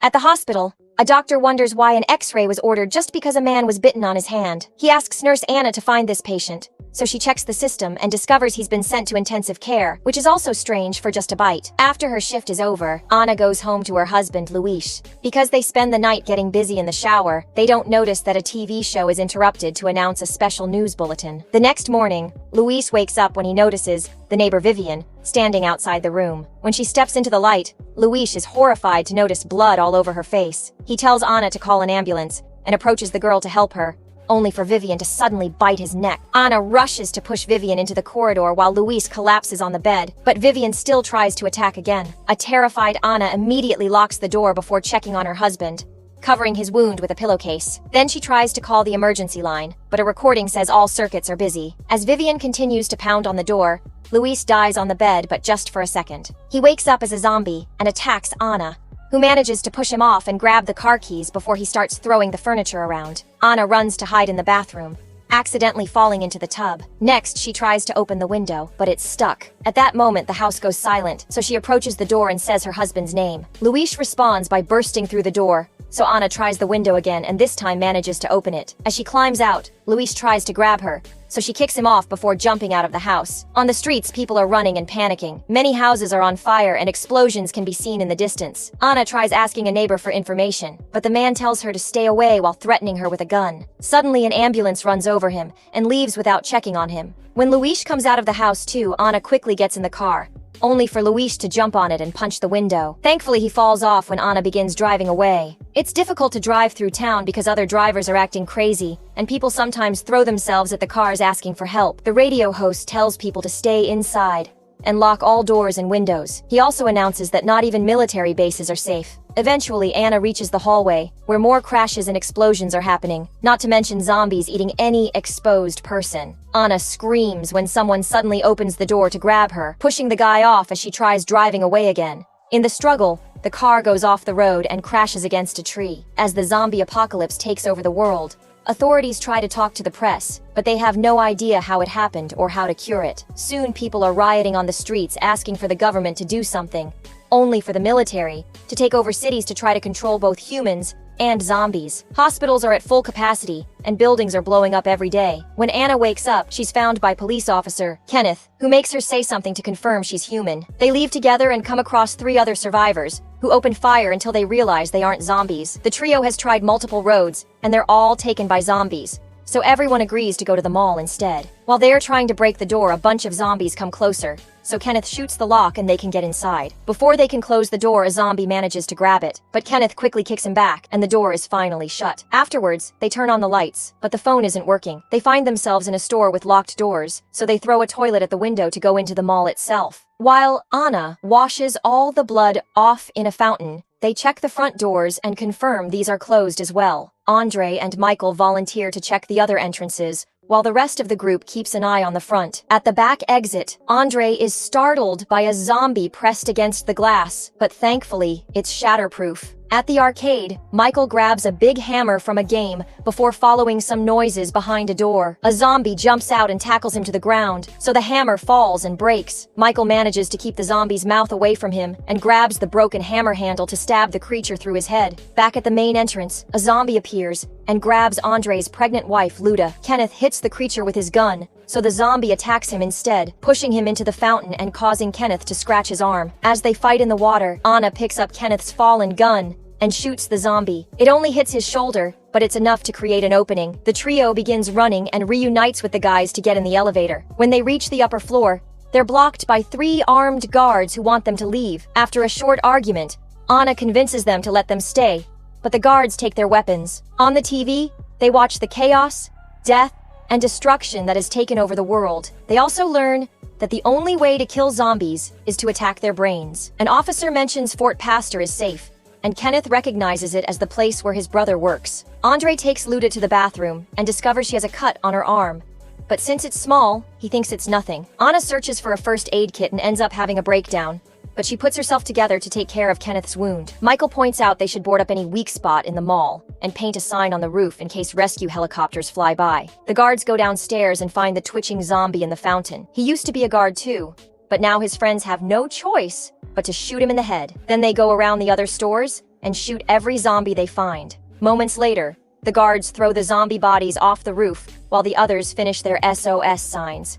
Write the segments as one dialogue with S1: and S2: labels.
S1: At the hospital, a doctor wonders why an X-ray was ordered just because a man was bitten on his hand. He asks Nurse Anna to find this patient, so she checks the system and discovers he's been sent to intensive care, which is also strange for just a bite. After her shift is over, Anna goes home to her husband, Luis. Because they spend the night getting busy in the shower, they don't notice that a TV show is interrupted to announce a special news bulletin. The next morning, Luis wakes up when he notices the neighbor Vivian standing outside the room. When she steps into the light, Luis is horrified to notice blood all over her face. He tells Anna to call an ambulance and approaches the girl to help her, only for Vivian to suddenly bite his neck. Anna rushes to push Vivian into the corridor while Luis collapses on the bed, but Vivian still tries to attack again. A terrified Anna immediately locks the door before checking on her husband, covering his wound with a pillowcase. Then she tries to call the emergency line, but a recording says all circuits are busy. As Vivian continues to pound on the door, Luis dies on the bed, but just for a second. He wakes up as a zombie and attacks Anna, who manages to push him off and grab the car keys before he starts throwing the furniture around. Anna runs to hide in the bathroom, accidentally falling into the tub. Next, she tries to open the window, but it's stuck. At that moment, the house goes silent, so she approaches the door and says her husband's name. Luis responds by bursting through the door, so Anna tries the window again and this time manages to open it. As she climbs out, Luis tries to grab her, so she kicks him off before jumping out of the house. On the streets, people are running and panicking. Many houses are on fire and explosions can be seen in the distance. Anna tries asking a neighbor for information, but the man tells her to stay away while threatening her with a gun. Suddenly, an ambulance runs over him and leaves without checking on him. When Luis comes out of the house too, Anna quickly gets in the car, only for Luis to jump on it and punch the window. Thankfully, he falls off when Anna begins driving away. It's difficult to drive through town because other drivers are acting crazy, and people sometimes throw themselves at the cars asking for help. The radio host tells people to stay inside and lock all doors and windows. He also announces that not even military bases are safe. Eventually, Anna reaches the hallway, where more crashes and explosions are happening, not to mention zombies eating any exposed person. Anna screams when someone suddenly opens the door to grab her, pushing the guy off as she tries driving away again. In the struggle, the car goes off the road and crashes against a tree. As the zombie apocalypse takes over the world, authorities try to talk to the press, but they have no idea how it happened or how to cure it. Soon people are rioting on the streets asking for the government to do something, only for the military to take over cities to try to control both humans and zombies. Hospitals are at full capacity, and buildings are blowing up every day. When Anna wakes up, she's found by police officer Kenneth, who makes her say something to confirm she's human. They leave together and come across 3 other survivors, who open fire until they realize they aren't zombies. The trio has tried multiple roads, and they're all taken by zombies, so everyone agrees to go to the mall instead. While they're trying to break the door, a bunch of zombies come closer, so Kenneth shoots the lock and they can get inside. Before they can close the door, a zombie manages to grab it, but Kenneth quickly kicks him back, and the door is finally shut. Afterwards, they turn on the lights, but the phone isn't working. They find themselves in a store with locked doors, so they throw a toilet at the window to go into the mall itself. While Anna washes all the blood off in a fountain, they check the front doors and confirm these are closed as well. Andre and Michael volunteer to check the other entrances, while the rest of the group keeps an eye on the front. At the back exit, Andre is startled by a zombie pressed against the glass, but thankfully, it's shatterproof. At the arcade, Michael grabs a big hammer from a game before following some noises behind a door. A zombie jumps out and tackles him to the ground, so the hammer falls and breaks. Michael manages to keep the zombie's mouth away from him and grabs the broken hammer handle to stab the creature through his head. Back at the main entrance, a zombie appears and grabs Andre's pregnant wife, Luda. Kenneth hits the creature with his gun, so the zombie attacks him instead, pushing him into the fountain and causing Kenneth to scratch his arm. As they fight in the water, Anna picks up Kenneth's fallen gun and shoots the zombie. It only hits his shoulder, but it's enough to create an opening. The trio begins running and reunites with the guys to get in the elevator. When they reach the upper floor, they're blocked by 3 armed guards who want them to leave. After a short argument, Anna convinces them to let them stay, but the guards take their weapons. On the TV, they watch the chaos, death, and destruction that has taken over the world. They also learn that the only way to kill zombies is to attack their brains. An officer mentions Fort Pastor is safe, and Kenneth recognizes it as the place where his brother works. Andre takes Luda to the bathroom and discovers she has a cut on her arm, but since it's small, he thinks it's nothing. Anna searches for a first aid kit and ends up having a breakdown, but she puts herself together to take care of Kenneth's wound. Michael points out they should board up any weak spot in the mall and paint a sign on the roof in case rescue helicopters fly by. The guards go downstairs and find the twitching zombie in the fountain. He used to be a guard too, but now his friends have no choice but to shoot him in the head. Then they go around the other stores and shoot every zombie they find. Moments later, the guards throw the zombie bodies off the roof while the others finish their SOS signs.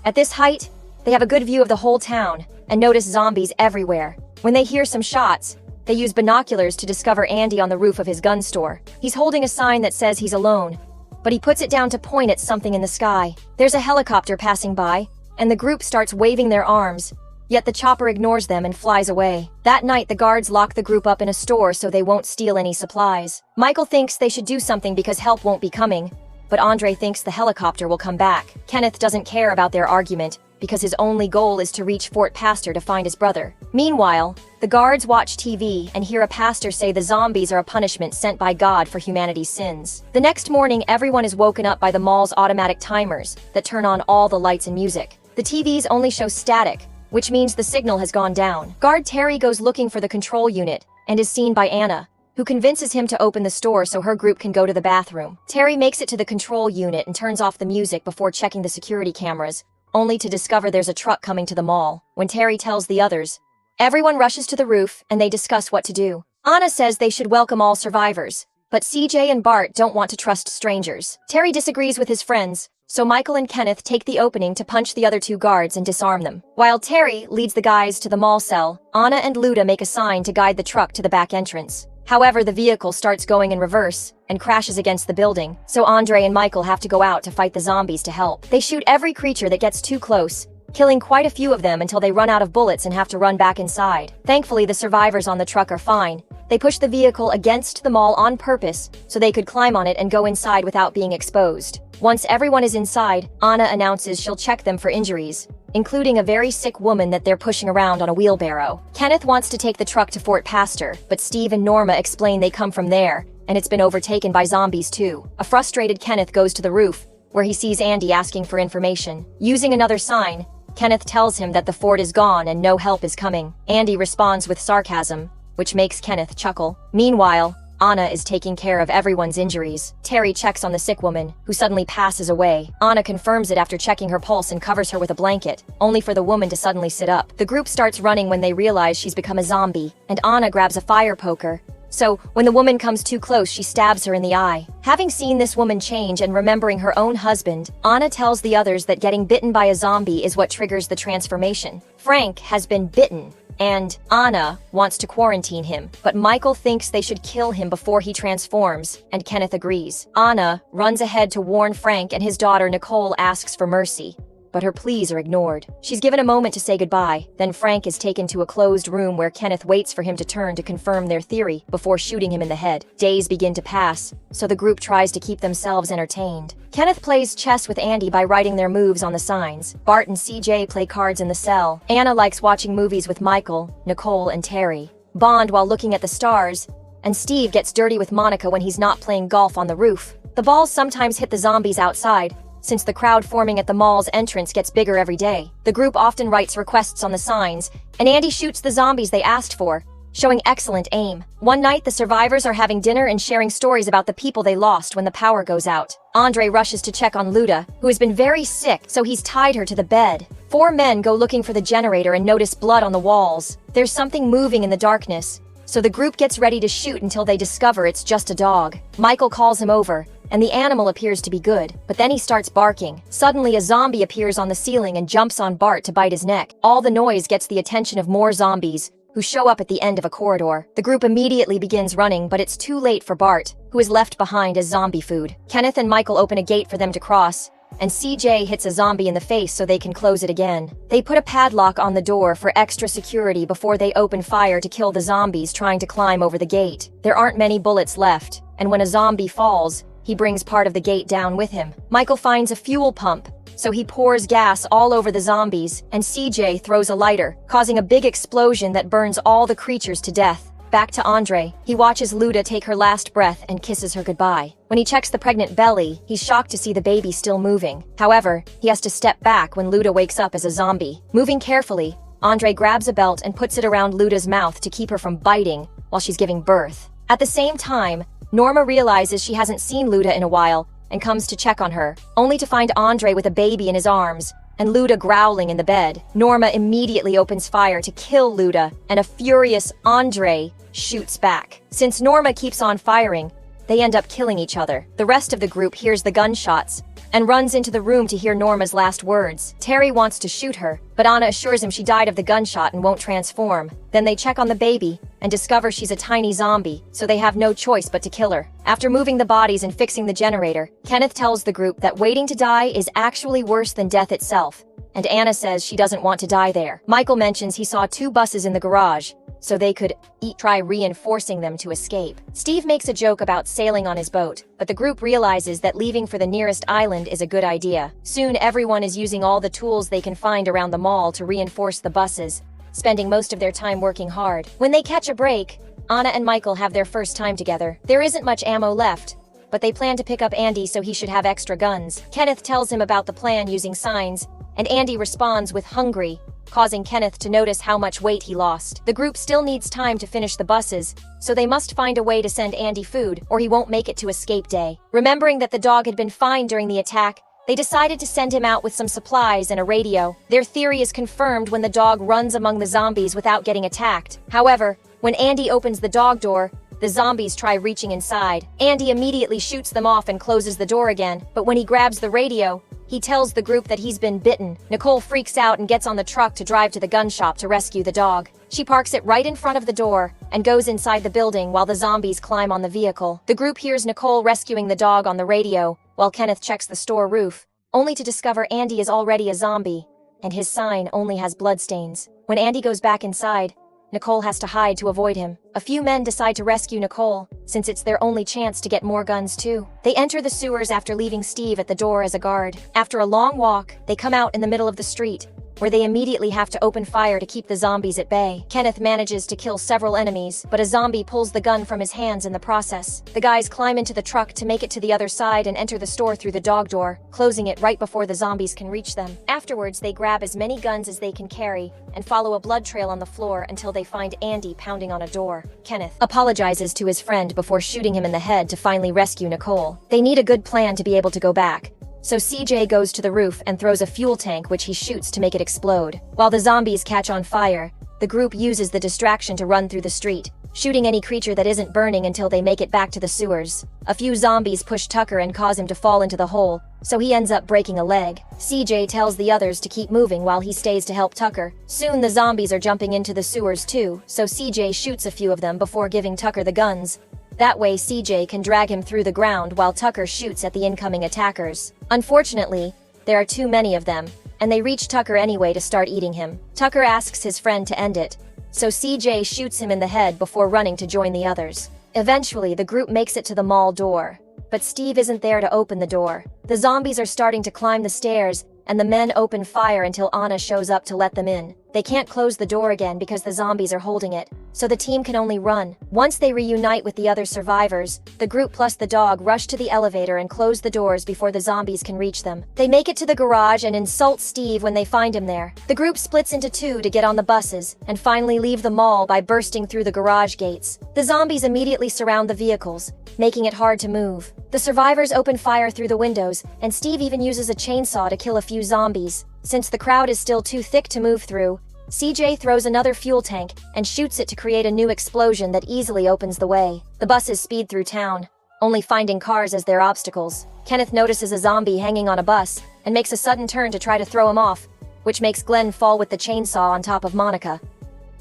S1: At this height, they have a good view of the whole town and notice zombies everywhere. When they hear some shots, they use binoculars to discover Andy on the roof of his gun store. He's holding a sign that says he's alone, but he puts it down to point at something in the sky. There's a helicopter passing by, and the group starts waving their arms, yet the chopper ignores them and flies away. That night, the guards lock the group up in a store so they won't steal any supplies. Michael thinks they should do something because help won't be coming, but Andre thinks the helicopter will come back. Kenneth doesn't care about their argument because his only goal is to reach Fort Pastor to find his brother. Meanwhile, the guards watch TV and hear a pastor say the zombies are a punishment sent by God for humanity's sins. The next morning, everyone is woken up by the mall's automatic timers that turn on all the lights and music. The TVs only show static, which means the signal has gone down. Guard Terry goes looking for the control unit and is seen by Anna, who convinces him to open the store so her group can go to the bathroom. Terry makes it to the control unit and turns off the music before checking the security cameras, only to discover there's a truck coming to the mall. When Terry tells the others, everyone rushes to the roof and they discuss what to do. Anna says they should welcome all survivors, but CJ and Bart don't want to trust strangers. Terry disagrees with his friends, so Michael and Kenneth take the opening to punch the other two guards and disarm them. While Terry leads the guys to the mall cell, Anna and Luda make a sign to guide the truck to the back entrance. However, the vehicle starts going in reverse and crashes against the building, so Andre and Michael have to go out to fight the zombies to help. They shoot every creature that gets too close, killing quite a few of them until they run out of bullets and have to run back inside. Thankfully, the survivors on the truck are fine. They push the vehicle against the mall on purpose so they could climb on it and go inside without being exposed. Once everyone is inside, Anna announces she'll check them for injuries, including a very sick woman that they're pushing around on a wheelbarrow. Kenneth wants to take the truck to Fort Pastor, but Steve and Norma explain they come from there, and it's been overtaken by zombies too. A frustrated Kenneth goes to the roof, where he sees Andy asking for information. Using another sign, Kenneth tells him that the fort is gone and no help is coming. Andy responds with sarcasm, which makes Kenneth chuckle. Meanwhile, Anna is taking care of everyone's injuries. Terry checks on the sick woman, who suddenly passes away. Anna confirms it after checking her pulse and covers her with a blanket, only for the woman to suddenly sit up. The group starts running when they realize she's become a zombie, and Anna grabs a fire poker. So, when the woman comes too close, she stabs her in the eye. Having seen this woman change and remembering her own husband, Anna tells the others that getting bitten by a zombie is what triggers the transformation. Frank has been bitten, and Anna wants to quarantine him, but Michael thinks they should kill him before he transforms, and Kenneth agrees. Anna runs ahead to warn Frank, and his daughter Nicole asks for mercy, but her pleas are ignored. She's given a moment to say goodbye, then Frank is taken to a closed room where Kenneth waits for him to turn to confirm their theory before shooting him in the head. Days begin to pass, so the group tries to keep themselves entertained. Kenneth plays chess with Andy by writing their moves on the signs. Bart and CJ play cards in the cell. Anna likes watching movies with Michael, Nicole, and Terry. Bond while looking at the stars, and Steve gets dirty with Monica when he's not playing golf on the roof. The balls sometimes hit the zombies outside, since the crowd forming at the mall's entrance gets bigger every day. The group often writes requests on the signs, and Andy shoots the zombies they asked for, showing excellent aim. One night, the survivors are having dinner and sharing stories about the people they lost when the power goes out. Andre rushes to check on Luda, who has been very sick, so he's tied her to the bed. 4 men go looking for the generator and notice blood on the walls. There's something moving in the darkness, so the group gets ready to shoot until they discover it's just a dog. Michael calls him over, and the animal appears to be good, but then he starts barking. Suddenly, a zombie appears on the ceiling and jumps on Bart to bite his neck. All the noise gets the attention of more zombies, who show up at the end of a corridor. The group immediately begins running, but it's too late for Bart, who is left behind as zombie food. Kenneth and Michael open a gate for them to cross, and CJ hits a zombie in the face so they can close it again. They put a padlock on the door for extra security before they open fire to kill the zombies trying to climb over the gate. There aren't many bullets left, and when a zombie falls, he brings part of the gate down with him. Michael finds a fuel pump, so he pours gas all over the zombies, and CJ throws a lighter, causing a big explosion that burns all the creatures to death. Back to Andre. He watches Luda take her last breath and kisses her goodbye. When he checks the pregnant belly, he's shocked to see the baby still moving. However, he has to step back when Luda wakes up as a zombie. Moving carefully, Andre grabs a belt and puts it around Luda's mouth to keep her from biting while she's giving birth. At the same time, Norma realizes she hasn't seen Luda in a while and comes to check on her, only to find Andre with a baby in his arms, and Luda growling in the bed. Norma immediately opens fire to kill Luda, and a furious Andre shoots back. Since Norma keeps on firing, they end up killing each other. The rest of the group hears the gunshots and runs into the room to hear Norma's last words. Terry wants to shoot her, but Anna assures him she died of the gunshot and won't transform. Then they check on the baby and discover she's a tiny zombie, so they have no choice but to kill her. After moving the bodies and fixing the generator, Kenneth tells the group that waiting to die is actually worse than death itself, and Anna says she doesn't want to die there. Michael mentions he saw 2 buses in the garage, so they could try reinforcing them to escape. Steve makes a joke about sailing on his boat, but the group realizes that leaving for the nearest island is a good idea. Soon everyone is using all the tools they can find around the mall to reinforce the buses, spending most of their time working hard. When they catch a break, Anna and Michael have their first time together. There isn't much ammo left, but they plan to pick up Andy so he should have extra guns. Kenneth tells him about the plan using signs, and Andy responds with hungry, causing Kenneth to notice how much weight he lost. The group still needs time to finish the buses, so they must find a way to send Andy food, or he won't make it to escape day. Remembering that the dog had been fine during the attack, they decided to send him out with some supplies and a radio. Their theory is confirmed when the dog runs among the zombies without getting attacked. However, when Andy opens the dog door, the zombies try reaching inside. Andy immediately shoots them off and closes the door again, but when he grabs the radio, he tells the group that he's been bitten. Nicole freaks out and gets on the truck to drive to the gun shop to rescue the dog. She parks it right in front of the door and goes inside the building while the zombies climb on the vehicle. The group hears Nicole rescuing the dog on the radio while Kenneth checks the store roof, only to discover Andy is already a zombie, and his sign only has bloodstains. When Andy goes back inside, Nicole has to hide to avoid him. A few men decide to rescue Nicole, since it's their only chance to get more guns too. They enter the sewers after leaving Steve at the door as a guard. After a long walk, they come out in the middle of the street, where they immediately have to open fire to keep the zombies at bay. Kenneth manages to kill several enemies, but a zombie pulls the gun from his hands in the process. The guys climb into the truck to make it to the other side and enter the store through the dog door, closing it right before the zombies can reach them. Afterwards, they grab as many guns as they can carry and follow a blood trail on the floor until they find Andy pounding on a door. Kenneth apologizes to his friend before shooting him in the head to finally rescue Nicole. They need a good plan to be able to go back, so CJ goes to the roof and throws a fuel tank which he shoots to make it explode. While the zombies catch on fire, the group uses the distraction to run through the street, shooting any creature that isn't burning until they make it back to the sewers. A few zombies push Tucker and cause him to fall into the hole, so he ends up breaking a leg. CJ tells the others to keep moving while he stays to help Tucker. Soon the zombies are jumping into the sewers too, so CJ shoots a few of them before giving Tucker the guns. That way CJ can drag him through the ground while Tucker shoots at the incoming attackers. Unfortunately, there are too many of them, and they reach Tucker anyway to start eating him. Tucker asks his friend to end it, so CJ shoots him in the head before running to join the others. Eventually, the group makes it to the mall door, but Steve isn't there to open the door. The zombies are starting to climb the stairs, and the men open fire until Anna shows up to let them in. They can't close the door again because the zombies are holding it, so the team can only run. Once they reunite with the other survivors, the group plus the dog rush to the elevator and close the doors before the zombies can reach them. They make it to the garage and insult Steve when they find him there. The group splits into 2 to get on the buses, and finally leave the mall by bursting through the garage gates. The zombies immediately surround the vehicles, making it hard to move. The survivors open fire through the windows, and Steve even uses a chainsaw to kill a few zombies. Since the crowd is still too thick to move through, CJ throws another fuel tank and shoots it to create a new explosion that easily opens the way. The buses speed through town, only finding cars as their obstacles. Kenneth notices a zombie hanging on a bus and makes a sudden turn to try to throw him off, which makes Glenn fall with the chainsaw on top of Monica.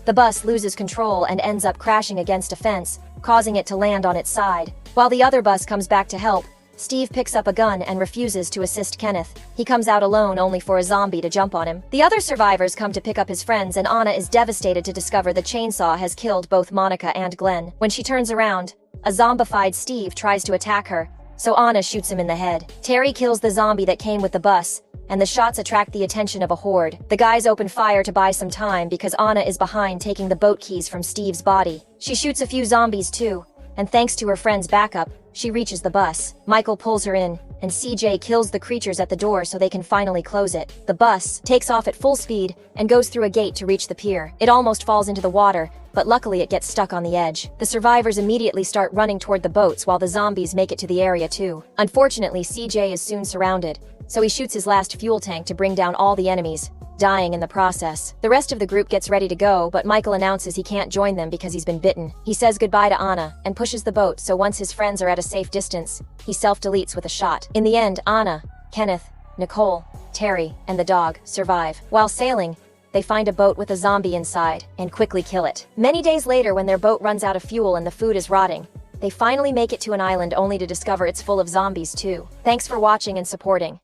S1: The bus loses control and ends up crashing against a fence, causing it to land on its side. While the other bus comes back to help, Steve picks up a gun and refuses to assist Kenneth. He comes out alone only for a zombie to jump on him. The other survivors come to pick up his friends, and Anna is devastated to discover the chainsaw has killed both Monica and Glenn. When she turns around, a zombified Steve tries to attack her, so Anna shoots him in the head. Terry kills the zombie that came with the bus, and the shots attract the attention of a horde. The guys open fire to buy some time because Anna is behind taking the boat keys from Steve's body. She shoots a few zombies too, and thanks to her friend's backup, she reaches the bus. Michael pulls her in, and CJ kills the creatures at the door so they can finally close it. The bus takes off at full speed and goes through a gate to reach the pier. It almost falls into the water, but luckily it gets stuck on the edge. The survivors immediately start running toward the boats while the zombies make it to the area too. Unfortunately, CJ is soon surrounded, so he shoots his last fuel tank to bring down all the enemies, dying in the process. The rest of the group gets ready to go, but Michael announces he can't join them because he's been bitten. He says goodbye to Anna and pushes the boat, so once his friends are at a safe distance, he self-deletes with a shot. In the end, Anna, Kenneth, Nicole, Terry, and the dog survive. While sailing, they find a boat with a zombie inside and quickly kill it. Many days later, when their boat runs out of fuel and the food is rotting, they finally make it to an island only to discover it's full of zombies too. Thanks for watching and supporting.